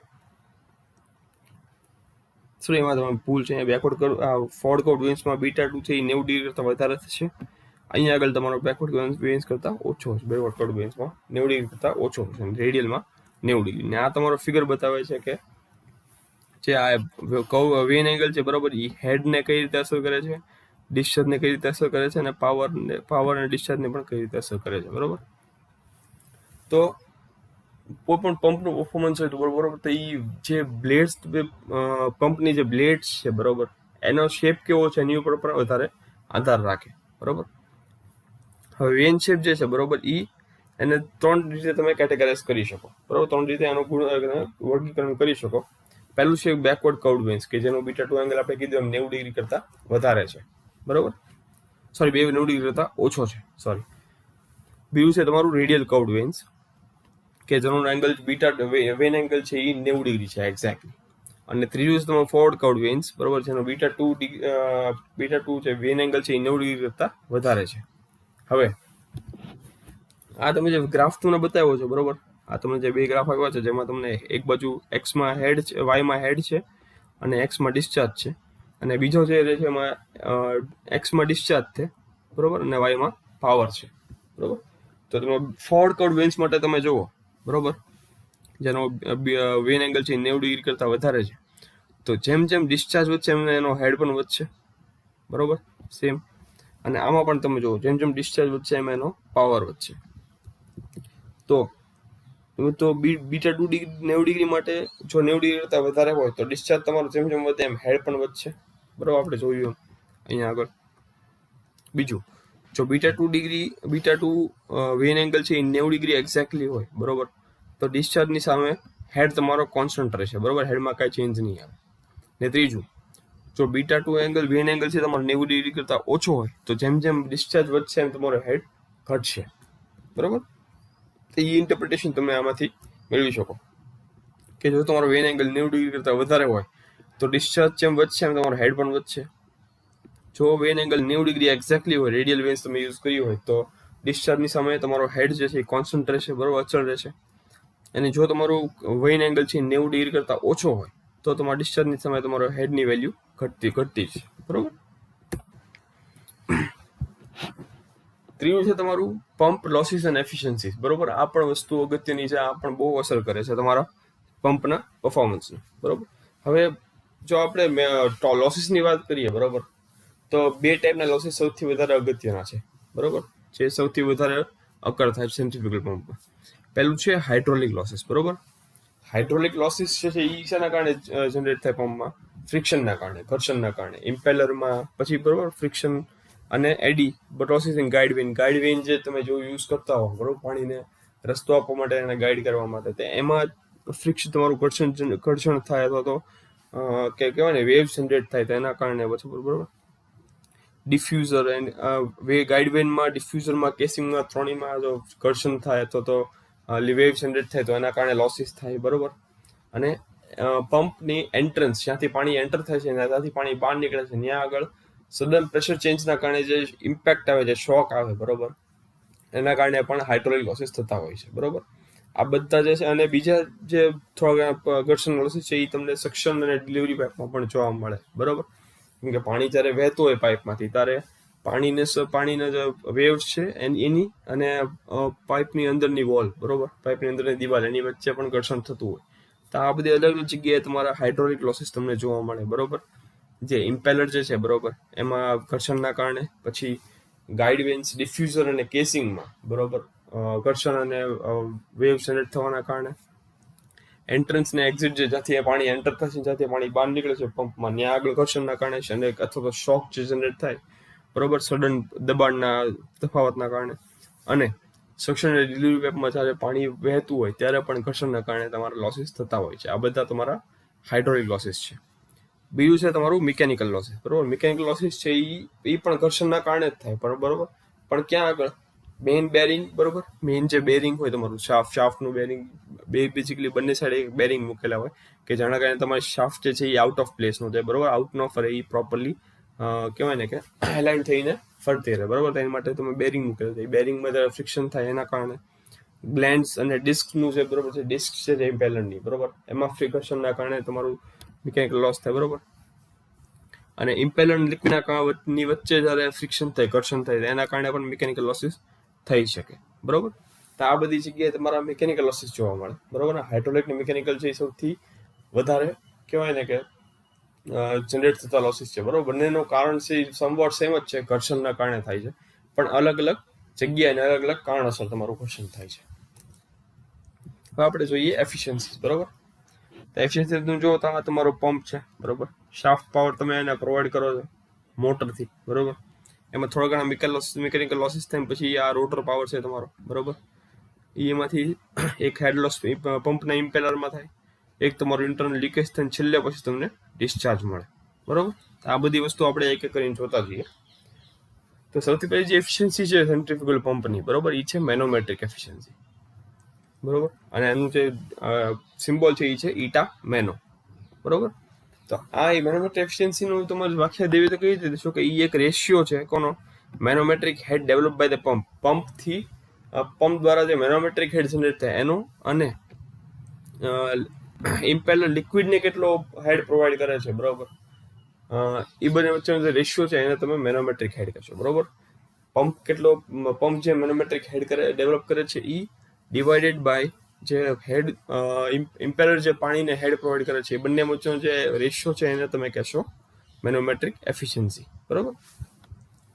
સોરી, એમાં તમારે ભૂલ છે. બેકવર્ડ ફોરવર્ડ કર્વડ વેન્સમાં β2 છે એ 90 ડિગ્રી કરતા વધારે થશે. અહીંયા આગળ તમારો બેકવર્ડ વેન્સ કરતા ઓછો હશે. બેકવર્ડ કર્વડ વેન્સમાં 90 ડિગ્રી કરતા ઓછો હશે, રેડિયલમાં 90 ડિગ્રી. ને આ તમારો ફિગર બતાવે છે કે જે આ વેન એંગલ છે, બરોબર, એ હેડને કઈ રીતે અસર કરે છે, ડિસ્ચાર્જને કઈ રીતે અસર કરે છે, અને પાવર અને ડિસ્ચાર્જને પણ કઈ રીતે અસર કરે છે, બરોબર. તો કોઈ પણ પંપનું પરફોર્મન્સ હોય તો બરોબર, તો એ જે બ્લેડ્સ પંપની જે બ્લેડ્સ છે, બરોબર, એનો શેપ કેવો છે એની ઉપર પણ વધારે આધાર રાખે, બરોબર. હવે વેન શેપ જે છે, બરોબર, એને 3 રીતે તમે કેટેગરાઇઝ કરી શકો, બરોબર. 3 રીતે આનું વર્ગીકરણ કરી શકો. પહેલું છે બેકવર્ડ કર્વડ વેન્સ કે જેનો β2 એંગલ આપણે કીધું એમ 90 ડિગ્રી કરતા વધારે છે, બરોબર. સોરી, 90 ડિગ્રી કરતા ઓછો છે, સોરી. બીજું છે તમારું રેડિયલ કર્વડ વેન્સ કે જેનો એંગલ વેન એંગલ છે એ 90 ડિગ્રી છે એક્ઝેક્ટલી. અને ત્રીજું છે તમારું ફોરવર્ડ કર્વડ વેન્સ, બરોબર, જેનો β2 છે વેન એંગલ છે એ 90 ડિગ્રી કરતા વધારે છે. હવે આ તમે જે ગ્રાફ તમને બતાવ્યો છે, બરોબર, આ તમને જે બે ગ્રાફ આવ્યા છે જેમાં તમને એક બાજુ એક્સમાં હેડ છે, વાયમાં હેડ છે અને એક્સમાં ડિસ્ચાર્જ છે, અને બીજો જે છે એમાં એક્સમાં ડિસ્ચાર્જ છે, બરોબર, અને વાયમાં પાવર છે, બરોબર. તો તમે ફોરવર્ડ કર્વડ વેન્સ માટે તમે જુઓ, બરોબર, જેનો વેન એંગલ છે 90 ડિગ્રી કરતા વધારે છે. તો જેમ જેમ ડિસ્ચાર્જ વધશે એમ એનો હેડ પણ વધશે, બરોબર, સેમ. અને આમાં પણ તમે જુઓ જેમ જેમ ડિસ્ચાર્જ વધશે એમ એનો પાવર વધશે. તો β2 90 ડિગ્રી માટે જો 90 ડિગ્રી કરતા વધારે હોય તો ડિસ્ચાર્જ તમારો જેમ જેમ વધે એમ હેડ પણ વધશે, બરોબર, આપણે જોયું અહીંયા આગળ. બીજું, જો β2 વેન એંગલ છે એ 90 ડિગ્રી એક્ઝેક્ટલી હોય, બરોબર, તો ડિસ્ચાર્જની સામે હેડ તમારો કોન્સ્ટન્ટ રહેશે, બરોબર, હેડમાં કાંઈ ચેન્જ નહીં આવે. ને ત્રીજું, જો β2 એંગલ વેન એંગલ છે તમારો 90 ડિગ્રી કરતા ઓછો હોય તો જેમ જેમ ડિસ્ચાર્જ વધશે એમ તમારો હેડ ઘટશે, બરોબર. તો એ ઇન્ટરપ્રિટેશન તમે આમાંથી મેળવી શકો કે જો તમારો વેન એંગલ 90 ડિગ્રી કરતા વધારે હોય તો ડિસ્ચાર્જ જેમ વધશે એમ તમારો હેડ પણ વધશે. જો વેન એંગલ 90 ડિગ્રી એક્ઝેક્ટલી હોય, રેડિયલ વેન્સ તમે યુઝ કરી હોય, તો ડિસ્ચાર્જની સામે તમારો હેડ જે છે એ કોન્સ્ટન્ટ રહેશે, બરોબર, અચળ રહેશે. અને જો તમારું વેન એંગલ છે 90 ડિગ્રી કરતા ઓછો હોય તો તમારા ડિસ્ચાર્જની સામે તમારો હેડની વેલ્યુ ઘટતી છે, બરોબર. ત્રીજું છે તમારું પંપ લોસીસ અને એફિશિયન્સી, બરોબર. આ પણ વસ્તુ અગત્યની છે, આ પણ બહુ અસર કરે છે તમારા પંપના પરફોર્મન્સને, બરોબર. હવે જો આપણે લોસીસની વાત કરીએ, બરોબર, તો બે ટાઈપના લોસીસ સૌથી વધારે અગત્યના છે, બરોબર, જે સૌથી વધારે અકર થાય સેન્ટ્રીફ્યુગલ પંપમાં. પહેલું છે હાઇડ્રોલિક લોસીસ, બરોબર. હાઇડ્રોલિક લોસીસ છે એ શેના કારણે જનરેટ થાય પંપમાં? ફ્રિક્શનના કારણે, ઘર્ષણના કારણે, ઇમ્પેલરમાં, પછી બરોબર ફ્રિક્શન અને એડી લોસીસ ઇન ગાઈડ વેન જે તમે જો યુઝ કરતા હો, બરોબર, પાણીને રસ્તો આપવા માટે એને ગાઈડ કરવા માટે, તો એમાં ફ્રિક્શન તમારું ઘર્ષણ થાય અથવા તો કે કહેવાય ને વેવ જનરેટ થાય, તો એના કારણે પછી બરોબર ડિફ્યુઝર એન્ડ ગાઈડ વેનમાં, ડિફ્યુઝરમાં, કેસિંગમાં, ત્રણેયમાં જો ઘર્ષણ થાય અથવા તો વેવ જનરેટ થાય તો એના કારણે લોસીસ થાય, બરોબર. અને પંપની એન્ટ્રન્સ, જ્યાંથી પાણી એન્ટર થાય છે ત્યાંથી પાણી બહાર નીકળે છે, ત્યાં આગળ સડન પ્રેશર ચેન્જના કારણે જે ઇમ્પેક્ટ આવે, જે શોક આવે, બરોબર, એના કારણે પણ હાઇડ્રોલિક લોસીસ થતા હોય છે, બરોબર. આ બધા જે છે. અને બીજા જે થોડા ઘર્ષણ લોસીસ છે એ તમને સક્શન અને ડિલિવરી પાઇપમાં પણ જોવા મળે, બરોબર. કેમ કે પાણી જ્યારે વહેતું હોય પાઇપમાંથી ત્યારે પાણીના જે વેવ્સ છે એની અને પાઇપની અંદરની વોલ, બરોબર, પાઇપની અંદરની દિવાલ, એની વચ્ચે પણ ઘર્ષણ થતું હોય. તો આ બધી અલગ અલગ જગ્યાએ તમારા હાઇડ્રોલિક લોસીસ તમને જોવા મળે, બરોબર. જે ઇમ્પેલર જે છે, બરોબર, એમાં ઘર્ષણના કારણે, પછી ગાઈડ વેન્સ, ડિફ્યુઝર અને કેસિંગમાં, બરોબર, ઘર્ષણ અને વેવ જનરેટ થવાના કારણે, એન્ટ્રન્સ ને એક્ઝિટ જે જ્યાંથી પાણી એન્ટર થશે, જ્યાંથી પાણી બહાર નીકળે છે પંપમાં, ત્યાં આગળ ઘર્ષણના કારણે છે, અને અથવા તો શોક જે જનરેટ થાય, બરોબર, સડન દબાણના તફાવતના કારણે. અને સક્શન અને ડિલિવરી પાઇપમાં જ્યારે પાણી વહેતું હોય ત્યારે પણ ઘર્ષણના કારણે તમારા લોસીસ થતા હોય છે. આ બધા તમારા હાઇડ્રોલિક લોસીસ છે. બીજું છે તમારું મિકેનિકલ લોસીસ, બરોબર. મિકેનિકલ લોસીસ છે એ પણ ઘર્ષણના કારણે જ થાય, બરોબર. પણ ક્યાં આગળ? મેઇન બેરિંગ, બરોબર. મેઇન જે બેરિંગ હોય તમારું શાફ્ટનું બેરિંગ, બેઝિકલી બંને સાઈડ બેરિંગ મૂકેલા હોય કે જેના કારણે તમારી શાફ્ટ જે છે એ આઉટ ઓફ પ્લેસ નો જાય, બરોબર. આઉટ ન ફરે, એ પ્રોપરલી કહેવાય ને કે અલાઇન થઈને ફરતી રહે, બરોબર. તેના માટે તમે બેરિંગ મૂકેલું છે. બેરિંગમાં જ્યારે ફ્રિક્શન થાય એના કારણે ગ્લેન્ડ્સ અને ડિસ્કનું છે, બરોબર છે, ડિસ્ક છે જે ઇમ્પેલરની, બરોબર, એમાં ફ્રિક્શનના કારણે તમારું મિકેનિકલ લોસ થાય, બરોબર. અને ઇમ્પેલર લિક્વિડની વચ્ચે જ્યારે ફ્રિક્શન થાય, ઘર્ષણ થાય, એના કારણે પણ મિકેનિકલ લોસીસ થઈ શકે, બરોબર. તો આ બધી જગ્યાએ તમારા મિકેનિકલ લોસીસ જોવા મળે, બરોબર. હાઇડ્રોલિક ને મિકેનિકલ છે સૌથી વધારે કહેવાય ને કે જનરેટ થતા લોસીસ છે, બરોબર. બંનેનું કારણ છે સમવોટ સેમ જ છે, ઘર્ષણના કારણે થાય છે, પણ અલગ અલગ જગ્યાએ અને અલગ અલગ કારણોસર તમારું ઘર્ષણ થાય છે. હવે આપણે જોઈએ એફિશિયન્સી, બરોબર. તો એફિશિયન્સી જો તો આ તમારો પંપ છે, બરોબર. શાફ્ટ પાવર તમે એને પ્રોવાઈડ કરો છો મોટરથી, બરોબર. એમાં થોડા ઘણા મિકેનિકલ લોસીસ થાય, પછી આ રોટર પાવર છે તમારો, બરોબર. એમાંથી એક હેડ લોસ પંપના ઇમ્પેલરમાં થાય, એક તમારું ઇન્ટરનલ લીકેજ થઈને છેલ્લે પછી તમને ડિસ્ચાર્જ મળે, બરોબર. આ બધી વસ્તુ આપણે એક એક કરીને જોતા જઈએ. તો સૌથી પહેલી જે એફિશિયન્સી છે સેન્ટ્રીફ્યુગલ પંપની, બરોબર, એ છે મેનોમેટ્રિક એફિશિયન્સી, બરોબર. અને એનું જે સિમ્બોલ છે એ છે ઈટા મેનો, બરોબર. તો આ મેનોમેટ્રિક એફિશિયન્સીનું તમારે વ્યાખ્યા દેવી તો કઈ રીતે દેશો કે એ એક રેશિયો છે કોનો? Manometric head develop by the pump દ્વારા જે મેનોમેટ્રિક હેડ જનરેટ થાય એનો, અને ઇમ્પેલર લિક્વિડને કેટલો હેડ પ્રોવાઈડ કરે છે, બરોબર, એ બંને વચ્ચેનો જે રેશિયો છે એને તમે મેનોમેટ્રિક હેડ કહેશો, બરોબર. પંપ જે મેનોમેટ્રિક હેડ ડેવલપ કરે છે એ ડિવાઇડેડ બાય જે હેડ ઇમ્પેલર જે પાણીને હેડ પ્રોવાઈડ કરે છે, એ બંને વચ્ચેનો જે રેશિયો છે એને તમે કહેશો મેનોમેટ્રિક એફિશિયન્સી, બરોબર.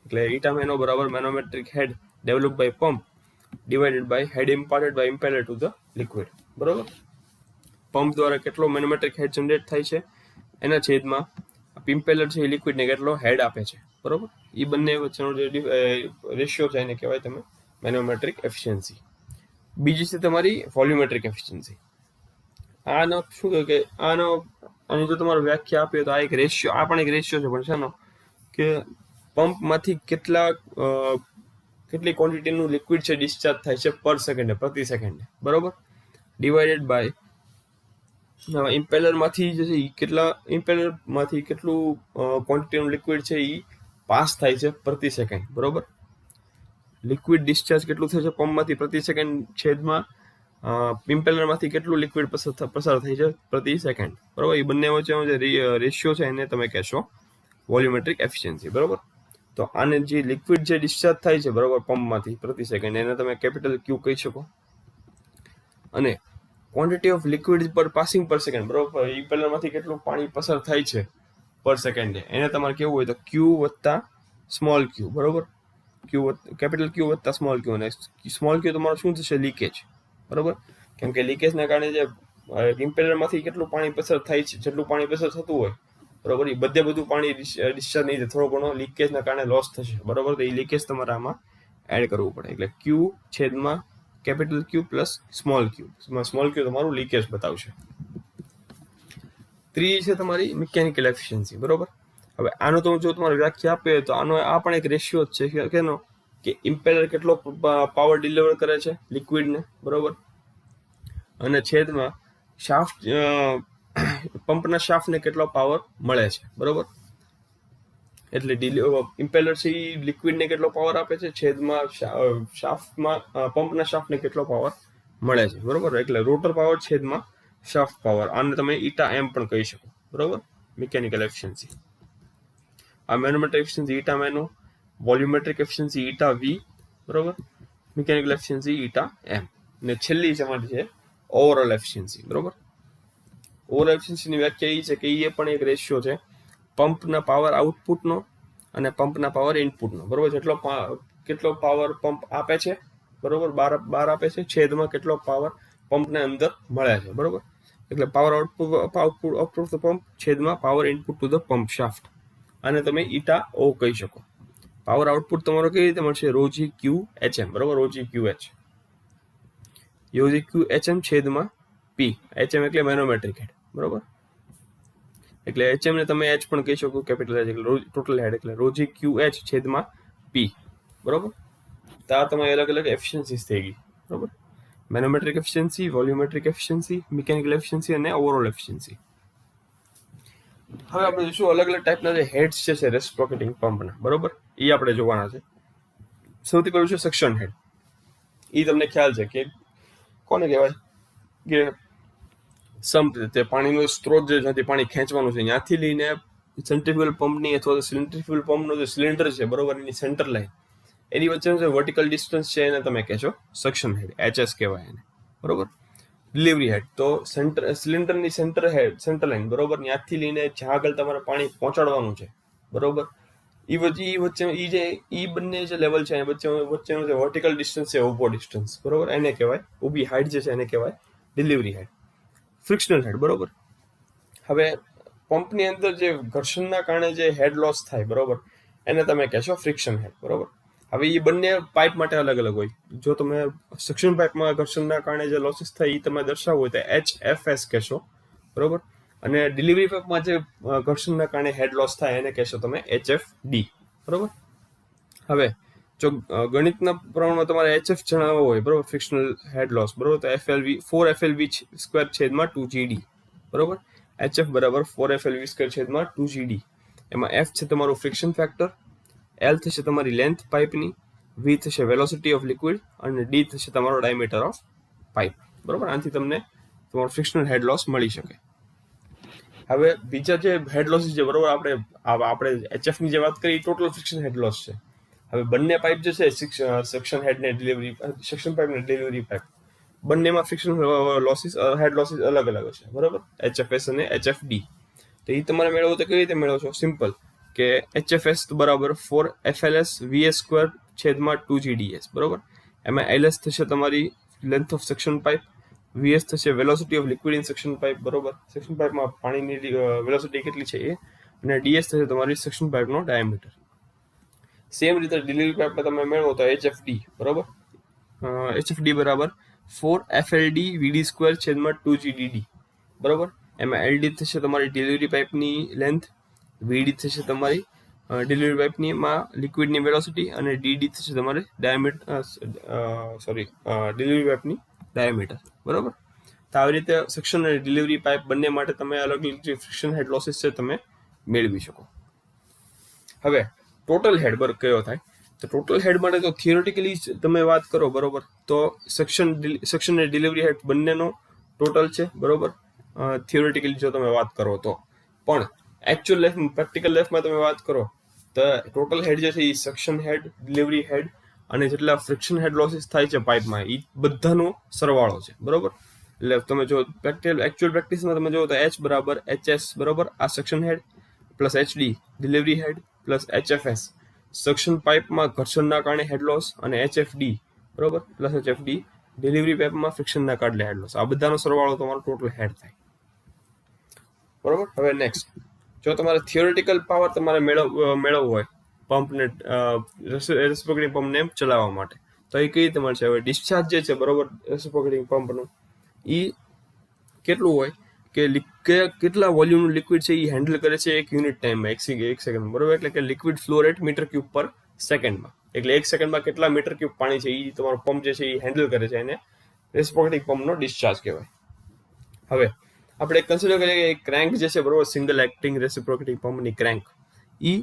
એટલે ઈટા મેનો બરાબર manometric head develop by pump divided by head imparted by impeller to the liquid, બરોબર. પંપ દ્વારા કેટલો મેનોમેટ્રિક હેડ જનરેટ થાય છે એના છેદમાં ઇમ્પેલર છે એ લિક્વિડને કેટલો હેડ આપે છે, બરોબર. એ બંને વચ્ચેનો જે રેશિયો છે એને કહેવાય તમે મેનોમેટ્રિક એફિશિયન્સી. બીજી છે તમારી વોલ્યુમેટ્રિક એફિશિયન્સી. આનો શું કહે કે આની જો તમારે વ્યાખ્યા આપીએ તો આ એક રેશિયો, આ પણ એક રેશિયો છે, પણ શાનો કે પંપમાંથી કેટલી ક્વોન્ટિટીનું લિક્વિડ છે ડિસ્ચાર્જ થાય છે પર સેકન્ડે, પ્રતિ સેકન્ડે, બરોબર, ડિવાઇડેડ બાય ઇમ્પેલરમાંથી જે છે ઇમ્પેલરમાંથી કેટલું ક્વોન્ટિટીનું લિક્વિડ છે એ પાસ થાય છે પ્રતિ સેકન્ડ, બરોબર. લિક્વિડ ડિસ્ચાર્જ કેટલું થાય છે પંપમાંથી પ્રતિ સેકન્ડ છેદમાં ઇમ્પેલરમાંથી કેટલું લિક્વિડ પસાર થાય છે પ્રતિ સેકન્ડ, બરોબર. એ બંને વચ્ચેનો જે રેશિયો છે એને તમે કહેશો વોલ્યુમેટ્રિક એફિશિયન્સી, બરોબર. તો આને જે લિક્વિડ જે ડિસ્ચાર્જ થાય છે, બરોબર, પંપમાંથી પ્રતિ સેકન્ડ, એને તમે કેપિટલ ક્યુ કહી શકો. અને ક્વોન્ટિટી ઓફ લિક્વિડ પર પાસિંગ પર સેકન્ડ, બરોબર, ઇમ્પેલરમાંથી કેટલું પાણી પસાર થાય છે પર સેકન્ડે, એને તમારે કેવું હોય તો ક્યુ વત્તા સ્મોલ ક્યુ, બરોબર. કેપિટલ ક્યુ વત્તા સ્મોલ ક્યુ, અને સ્મોલ ક્યુ તમારો શું થશે? લીકેજ, બરોબર. કેમ કે લીકેજના કારણે જે ઇમ્પેલરમાંથી કેટલું પાણી પસાર થાય છે, જેટલું પાણી પસાર થતું હોય, બરોબર, એ બધું પાણી ડિસ્ચાર્જ નહીં થાય, થોડો ઘણો લીકેજના કારણે લોસ થશે, બરોબર. તો એ લીકેજ તમારે આમાં એડ કરવું પડે. એટલે ક્યુ છેદમાં કેપિટલ ક્યુ પ્લસ સ્મોલ ક્યુ તમારું લીકેજ બતાવશે. ત્રીજી છે તમારી મિકેનિકલ એફિશિયન્સી, બરોબર. હવે આનો તો જો તમારે વ્યાખ્યા આપે તો આનો આ પણ એક રેશિયો જ છે કેનો કે ઇમ્પેલર કેટલો પાવર ડિલિવર કરે છે લિક્વિડને, બરોબર, અને છેદમાં શાફ્ટ પંપના શાફ્ટને કેટલો પાવર મળે છે, બરોબર. એટલે ઇમ્પેલર છે એ લિક્વિડને કેટલો પાવર આપે છે, છેદમાં શાફ્ટમાં પંપના શાફ્ટને કેટલો પાવર મળે છે, બરોબર. એટલે રોટર પાવર છેદમાં શાફ્ટ પાવર, આને તમે ઈટા એમ પણ કહી શકો, બરોબર. Mechanical efficiency. આ manometric efficiency eta મેનો, volumetric efficiency eta વી, બરોબર, મિકેનિકલ એફિશિયન્સી ઈટા એમ, ને છેલ્લી તમારી છે ઓવરઓલ એફિશિયન્સી, બરોબર. ઓવરઓલ એફિશિયન્સીની વ્યાખ્યા એ છે કે એ પણ એક રેશિયો છે પંપના પાવર આઉટપુટનો અને પંપના પાવર ઇનપુટનો, બરોબર. કેટલો પાવર પંપ આપે છે, બરોબર, બહાર આપે છે, છેદમાં કેટલો પાવર પંપને અંદર મળે છે, બરોબર. એટલે power output of the pump છેદમાં power input to the pump shaft, આને તમે ઈટા ઓ કહી શકો. પાવર આઉટપુટ તમારો કેવી રીતે મળશે? રોજી ક્યુ એચ એમ, બરોબર, રોજી ક્યુ એચ એમ છેદમાં પી, એચ એમ એટલે મેનોમેટ્રિક હેડ, બરોબર. એટલે HM ને તમે H પણ કહી શકો, કેપિટલ H એટલે ટોટલ હેડ એટલે રોજી QH છેદમાં P, બરોબર. તો આ તમારી અલગ અલગ એફિશિયન્સીસ થઈ ગઈ, બરોબર. Manometric efficiency, volumetric efficiency, mechanical efficiency અને ઓવરઓલ એફિશિયન્સી. હવે આપણે જોઈશું અલગ અલગ ટાઈપના જે હેડ્સ છે રેસિપ્રોકેટિંગ પંપના, બરોબર, એ આપણે જોવાના છે. સૌથી પહેલું છે સક્શન હેડ. એ તમને ખ્યાલ છે કે કોને કહેવાય કે સંપ, તે પાણીનો સ્ત્રોત જે જ્યાંથી પાણી ખેંચવાનું છે ત્યાંથી લઈને સેન્ટ્રીફ્યુગલ પંપની અથવા સેન્ટ્રીફ્યુગલ પંપનો જે સિલિન્ડર છે, બરોબર, એની સેન્ટર લાઈન, એની વચ્ચેનું જે વર્ટિકલ ડિસ્ટન્સ છે એને તમે કહેશો સક્શન હેડ, HS કહેવાય એને, બરોબર. ડિલિવરી હેડ તો સિલિન્ડરની સેન્ટર લાઈન, બરોબર, ત્યાંથી લઈને જ્યાં આગળ તમારે પાણી પહોંચાડવાનું છે, બરોબર, એ વચ્ચે એ બંને જે લેવલ છે વચ્ચેનો જે વર્ટિકલ ડિસ્ટન્સ છે, ઊભો ડિસ્ટન્સ, બરોબર, એને કહેવાય, ઊભી હાઈટ જે છે એને કહેવાય ડિલિવરી હેડ. ફ્રિક્શનલ હેડ, બરોબર. હવે પંપની અંદર જે ઘર્ષણના કારણે જે હેડ લોસ થાય, બરોબર, એને તમે કહેશો ફ્રિક્શન હેડ, બરોબર. હવે એ બંને પાઇપ માટે અલગ અલગ હોય. જો તમે સક્શન પાઇપમાં ઘર્ષણના કારણે જે લોસીસ થાય એ તમે દર્શાવવું હોય તો HFS કહેશો, બરોબર. અને ડિલિવરી પાઇપમાં જે ઘર્ષણના કારણે હેડ લોસ થાય એને કહેશો તમે HFD, બરોબર. હવે જો ગણિતના પ્રમાણમાં તમારે HF જણાવવો હોય, બરોબર, ફ્રિક્શનલ હેડ લોસ, બરોબર, તો 4FLV સ્ક્વેર છેદમાં 2GD, બરોબર. HF બરાબર 4FLV સ્ક્વેર છેદમાં 2GD. એમાં F છે તમારું ફ્રિક્શન ફેક્ટર, L થશે તમારી લેન્થ પાઇપની, V થશે વેલોસિટી ઓફ લિક્વિડ અને D થશે તમારો ડાયામીટર ઓફ પાઇપ, બરોબર. આનાથી તમને તમારો ફ્રિક્શનલ હેડ લોસ મળી શકે. હવે બીજા જે હેડ લોસીસ છે, બરોબર, આપણે HF ની જે વાત કરી ટોટલ ફ્રિક્શન હેડ લોસ છે. હવે બંને પાઇપ જે છે સેક્શન હેડ ને ડિલિવરી, સેક્શન પાઇપ ને ડિલિવરી પાઇપ, બંનેમાં ફ્રિક્શન લોસીસ, હેડ લોસીસ અલગ અલગ હશે, બરોબર, HFS અને HFD. તો એ તમારે મેળવવો તો કેવી રીતે મેળવો છો? સિમ્પલ, કે HFS બરાબર 4FLS VS સ્ક્વેર છેદમાં 2GDS, બરોબર. એમાં LS થશે તમારી length of section pipe, VS થશે velocity of liquid in section pipe, બરોબર, સેક્શન પાઇપમાં પાણીની વેલોસિટી કેટલી છે એ, અને DS થશે તમારી સેક્શન પાઇપનો ડાયામીટર. સેમ રીતે ડિલિવરી પાઇપમાં તમે મેળવો તો HFD, બરોબર. HFD બરાબર 4FLD VD સ્ક્વેર છેદમાં 2GDD, બરોબર. એમાં LD થશે તમારી ડિલિવરી પાઇપની લેન્થ, VD થશે તમારી ડિલિવરી પાઇપની માં લિક્વિડની વેલોસિટી અને DD થશે તમારી ડાયામીટર, ડિલિવરી પાઇપની ડાયામીટર, બરોબર. તો આવી રીતે સેક્શન અને ડિલિવરી પાઇપ બંને માટે તમે અલગ અલગ જે ફ્રિક્શન હેડ લોસીસ છે તમે મેળવી શકો. હવે ટોટલ હેડ કયો થાય? તો ટોટલ હેડ માટે તો થિયોરેટિકલી તમે વાત કરો, બરોબર, તો સેક્શન અને ડિલિવરી હેડ બંનેનો ટોટલ છે, બરોબર, થિયોરેટિકલી જો તમે વાત કરો તો. પણ એકચ્યુઅલ લાઈફમાં, પ્રેક્ટિકલ લાઈફમાં તમે વાત કરો તો ટોટલ હેડ જે છે એ સેક્શન હેડ, ડિલિવરી હેડ અને જેટલા ફ્રિક્શન હેડ લોસીસ થાય છે પાઇપમાં એ બધાનો સરવાળો છે, બરોબર. એટલે તમે જો એકચ્યુઅલ પ્રેક્ટિસમાં તમે જો તો H બરાબર HS, બરોબર, આ section head, plus HD delivery head, plus HFS suction પાઇપમાં ઘર્ષણના કારણે હેડ લોસ, અને HFD, બરોબર, પ્લસ HFD ડિલિવરી પાઇપમાં ફ્રિક્શનના કારણે હેડ લોસ. આ બધાનો સરવાળો તમારો ટોટલ હેડ થાય, બરોબર. હવે નેક્સ્ટ, જો તમારે થિયોરેટિકલ પાવર તમારે મેળવવો હોય પંપને, રેસિપ્રોકેટિંગ પંપને ચલાવવા માટે, તો એ કઈ રીતે મળશે? હવે ડિસ્ચાર્જ જે છે, બરોબર, રેસિપ્રોકેટિંગ પંપનું એ કેટલું હોય કે કેટલા વોલ્યુમનું લિક્વિડ છે એ હેન્ડલ કરે છે એક યુનિટ ટાઈમમાં, એક સેકન્ડમાં, બરોબર. એટલે કે liquid flow rate metre cube per સેકન્ડમાં, એટલે એક સેકન્ડમાં કેટલા મીટર ક્યુબ પાણી છે એ તમારો પંપ જે છે એ હેન્ડલ કરે છે, એને રેસિપ્રોકેટિંગ પંપનો ડિસ્ચાર્જ કહેવાય. હવે આપણે કન્સિડર કરીએ કે ક્રેન્ક જે છે, બરોબર, સિંગલ એક્ટિંગ રેસિપ્રોકેટિંગ પંપની ક્રેન્ક એ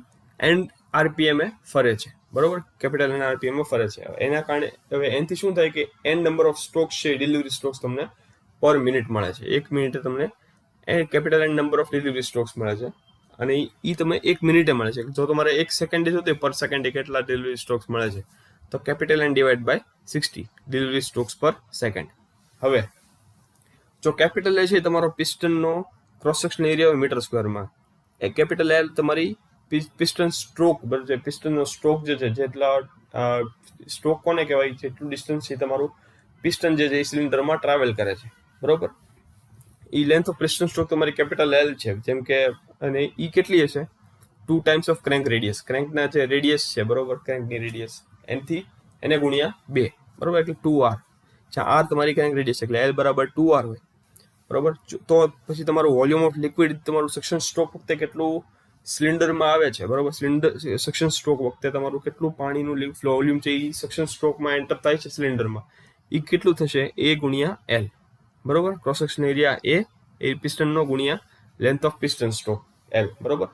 એન્ડ RPM એ ફરે છે, બરોબર, કેપિટલ N RPM ફરે છે. એના કારણે હવે એનાથી શું થાય કે N નંબર ઓફ સ્ટ્રોક્સ છે, ડિલિવરી સ્ટ્રોક્સ તમને પર મિનિટ મળે છે. એક મિનિટે તમને capital N number of delivery strokes મળે છે, અને એ તમે એક મિનિટે મળે છે. જો તમારે એક સેકન્ડે જોતે પર સેકન્ડે કેટલા ડિલિવરી સ્ટ્રોક્સ મળે છે, તો capital N divide by 60 delivery strokes per second. હવે જો કેપિટલ L છે તમારો પિસ્ટનનો ક્રોસ સેક્શન એરિયા હોય મીટર સ્ક્વેરમાં, એ કેપિટલ L તમારી પિસ્ટન સ્ટ્રોક, બરાબર છે, પિસ્ટનનો સ્ટ્રોક જે છે, જેટલા સ્ટ્રોક કોને કહેવાય, જેટલું ડિસ્ટન્સ છે તમારું પિસ્ટન જે છે એ સિલિન્ડરમાં ટ્રાવેલ કરે છે, બરોબર. એ લેન્થ ઓફ પિસ્ટન સ્ટ્રોક તમારી કેપિટલ L છે, જેમ કે, અને એ કેટલી હશે? 2 ટાઈમ્સ ઓફ ક્રેન્ક રેડિયસ, ક્રેન્કના જે રેડિયસ છે, બરોબર, ક્રેન્કની રેડિયસ એને ગુણ્યા 2, બરોબર, એટલે 2R. જ્યાં R તમારી ક્રેન્ક રેડિયસ એટલે L બરાબર 2R હોય, બરોબર. તો પછી તમારું વોલ્યુમ ઓફ લિક્વિડ તમારું સક્શન સ્ટ્રોક વખતે કેટલું સિલિન્ડરમાં આવે છે, બરોબર. સિલિન્ડર સક્શન સ્ટ્રોક વખતે તમારું કેટલું પાણીનું વોલ્યુમ છે એ સક્શન સ્ટ્રોકમાં એન્ટર થાય છે સિલિન્ડરમાં, એ કેટલું થશે A ગુણ્યા L, બરોબર. ક્રોસ સેક્શન એરિયા એ પિસ્ટનનો ગુણ્યા length of piston stroke L, બરોબર.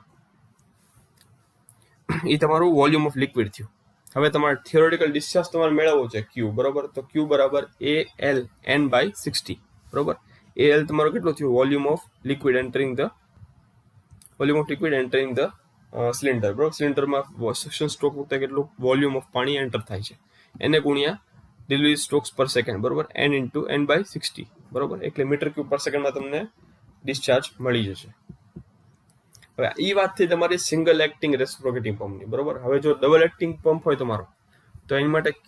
એ તમારું વોલ્યુમ ઓફ લિક્વિડ થયું. હવે તમારે થિયોરેટિકલ ડિસ્ચાર્જ તમારે મેળવવો છે Q, બરોબર. તો Q બરાબર AL N/60, બરોબર. AL તમારો કેટલો થયો? Volume of liquid entering the cylinder, બરોબર. સિલિન્ડરમાં સક્શન સ્ટ્રોક વખતે કેટલું વોલ્યુમ ઓફ પાણી એન્ટર થાય છે એને ગુણ્યા ડિલિવરી સ્ટ્રોક્સ પર સેકન્ડ, બરોબર. N/N/60, બરોબર. એટલે મીટર ક્યુબ પર સેકન્ડમાં તમને ડિસ્ચાર્જ મળી જશે. હવે એ વાત થઈ તમારી સિંગલ એક્ટિંગ રેસિપ્રોકેટિંગ પંપની, બરોબર. હવે જો ડબલ એક્ટિંગ પંપ હોય તમારો તો એની માટે Q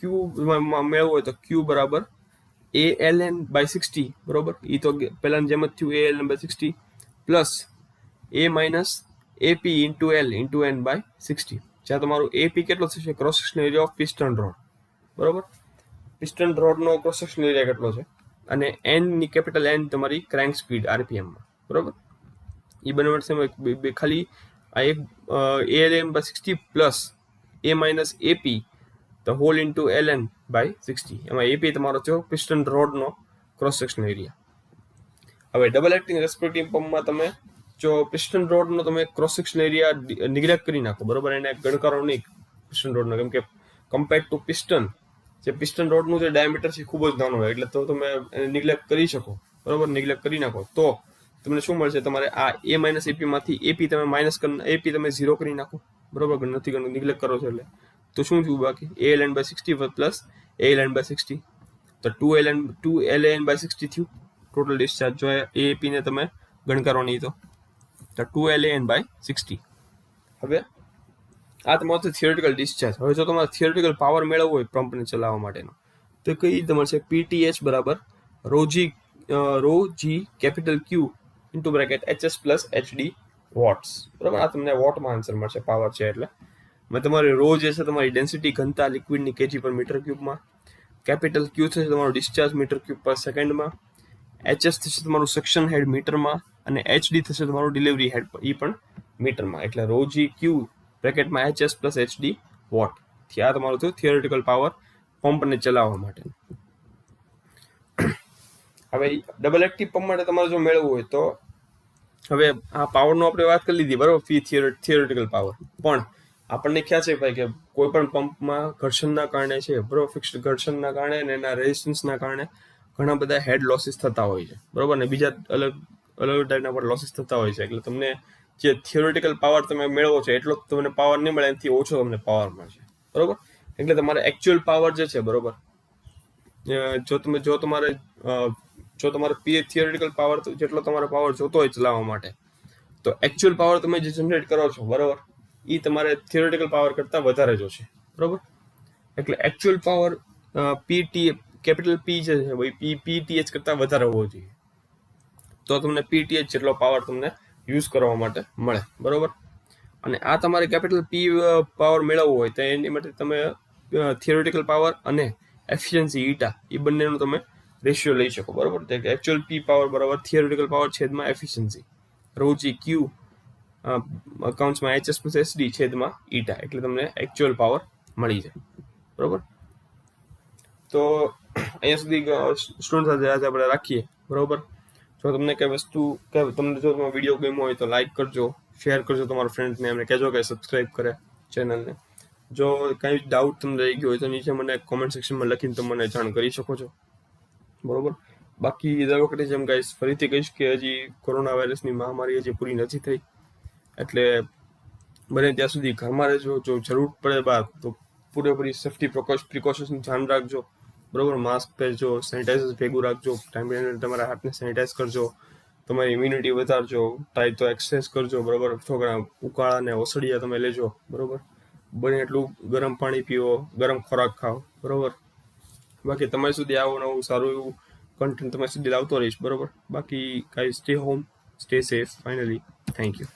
મેળવવું હોય તો Q બરાબર ALN/60, બરોબર. એ તો પહેલાની જેમ જ થયું, ALN/60 plus A minus AP into L into N/60. જ્યાં તમારું AP કેટલો થશે? Cross section area of piston rod, બરોબર. પિસ્ટન રોડનો ક્રોસ સેક્શન એરિયા કેટલો છે? અને N ની કેપિટલ N તમારી ક્રેન્ક સ્પીડ RPMમાં, બરોબર. એ બંને ખાલી આ એક ALN/60 plus A minus AP the whole into LN/60. એમાં AP તમારો થયો પિસ્ટન રોડનો ક્રોસ સેક્શન એરિયા. હવે ડબલ એક્ટિંગ રેસિપ્રોકેટિંગ પંપમાં તમે જો પિસ્ટન રોડનો તમે ક્રોસ સેક્શન એરિયા નિગ્લેક્ટ કરી નાખો, બરોબર. એને ગણકારો નહીં પિસ્ટન રોડનો, કેમ કે કમ્પેર્ડ ટુ પિસ્ટન જે પિસ્ટન રોડનું જે ડાયામીટર છે ખૂબ જ નાનું હોય, એટલે તો તમે એને નિગ્લેક્ટ કરી શકો, બરોબર. નિગ્લેક્ટ કરી નાખો તો તમને શું મળશે? તમારે આ A માઇનસ AP માંથી AP તમે માઇનસ AP તમે 0 કરી નાખો, બરોબર. નથી નિગ્લેક્ટ કરો છો એટલે તો શું થયું? બાકી ALN/60 પ્લસ ALN/60 તો 2LN/60 થયું ટોટલ ડિસ્ચાર્જ. જો AP ને તમે ગણકારો નહીં તો 2LN/60. હવે આ તમારો થિયોરેટિકલ ડિસ્ચાર્જ. હવે જો તમારે થિયોરેટિકલ પાવર મેળવવો હોય પંપને ચલાવવા માટેનો તો કઈ રીતે મળશે? PTH બરાબર rho G capital Q into bracket HS plus HD watts, બરાબર. આ તમને વોટમાં આન્સર મળશે, પાવર છે એટલે. તમારી રો જે છે તમારી ડેન્સિટી ઘનતા લિક્વિડની kg પર મીટર ક્યુબમાં, કેપિટલ Q થશે તમારો ડિસ્ચાર્જ મીટર ક્યુબ પર સેકન્ડમાં, HS થશે તમારું સેક્શન હેડ મીટરમાં, અને HD થશે તમારું ડિલિવરી હેડ એ પણ મીટરમાં. એટલે રો G Q બ્રેકેટમાં HS પ્લસ HD વોટ. આ તમારું થયું થિયોરેટિકલ પાવર પંપને ચલાવવા માટે. હવે ડબલ એક્ટિવ પંપ માટે તમારે જો મેળવવું હોય તો હવે આ પાવરનો આપણે વાત કરી લીધી, બરાબર. Theoretical power. પણ આપણને ખ્યાલ છે ભાઈ કે કોઈ પણ પંપમાં ઘર્ષણના કારણે છે, બરોબર, ફિક્સ્ડ ઘર્ષણના કારણે અને એના રેઝિસ્ટન્સના કારણે ઘણા બધા હેડ લોસીસ થતા હોય છે, બરોબર. ને બીજા અલગ ટાઈપના પણ લોસીસ થતા હોય છે. એટલે તમને જે થિયોરેટિકલ પાવર તમે મેળવો છો એટલો તમને પાવર નહીં મળે, એનાથી ઓછો તમને પાવર મળશે, બરોબર. એટલે તમારે એકચ્યુઅલ પાવર જે છે, બરોબર, જો તમારે થિયોરેટિકલ પાવર જેટલો તમારે પાવર જોતો હોય ચલાવવા માટે, તો એકચ્યુઅલ પાવર તમે જે જનરેટ કરો છો, બરોબર, એ તમારે થિયોરેટિકલ પાવર કરતાં વધારે જોશે, બરોબર. એટલે એકચ્યુઅલ પાવર કેપિટલ P જે છે ભાઈ PTH કરતાં વધારે હોવો જોઈએ, તો તમને PTH જેટલો પાવર તમને યુઝ કરવા માટે મળે, બરોબર. અને આ તમારે કેપિટલ P પાવર મેળવવો હોય તો એની માટે તમે થિયોરેટિકલ પાવર અને એફિશિયન્સી ઈટા એ બંનેનું તમે રેશિયો લઈ શકો, બરોબર. એકચ્યુઅલ P પાવર બરાબર થિયોરેટિકલ પાવર છેદમાં એફિશિયન્સી, રો G Q અકાઉન્ટ્સમાં HS પ્લસ SD છેદમાં ઈટા, એટલે તમને એકચ્યુઅલ પાવર મળી જાય, બરોબર. તો અહીંયા સુધી સ્ટુડન્ટ સાથે આજે આપણે રાખીએ, બરોબર. જો તમને કઈ વસ્તુ તમને જો તમારો વિડીયો ગમ્યો હોય તો લાઈક કરજો, શેર કરજો તમારા ફ્રેન્ડ્સને, એમને કહેજો કે સબસ્ક્રાઈબ કરે ચેનલને. જો કંઈ ડાઉટ તમને રહી ગયો હોય તો નીચે મને કોમેન્ટ સેક્શનમાં લખીને તમે મને જાણ કરી શકો છો, બરોબર. બાકી દર વખતે જેમ ગાઈસ ફરીથી કહીશ કે હજી કોરોના વાયરસની મહામારી હજી પૂરી નથી થઈ, એટલે બને ત્યાં સુધી ઘરમાં રહેજો. જો જરૂર પડે બહાર તો પૂરેપૂરી સેફ્ટી પ્રિકોશન્સનું ધ્યાન રાખજો, બરોબર. માસ્ક પહેરજો, સેનિટાઈઝર ભેગું રાખજો, ટાઈમ ટુ તમારા હાથને સેનિટાઈઝ કરજો, તમારી ઇમ્યુનિટી વધારજો, ટ્રાય તો એક્સરસાઇઝ કરજો, બરોબર. થોડા ઉકાળા અને ઓસડિયા તમે લેજો, બરોબર. બને એટલું ગરમ પાણી પીવો, ગરમ ખોરાક ખાઓ, બરોબર. બાકી તમારી સુધી આવું નવું સારું એવું કન્ટેન્ટ તમારી સુધી લાવતો રહીશ, બરોબર. બાકી કાંઈ stay home, stay safe. Finally thank you.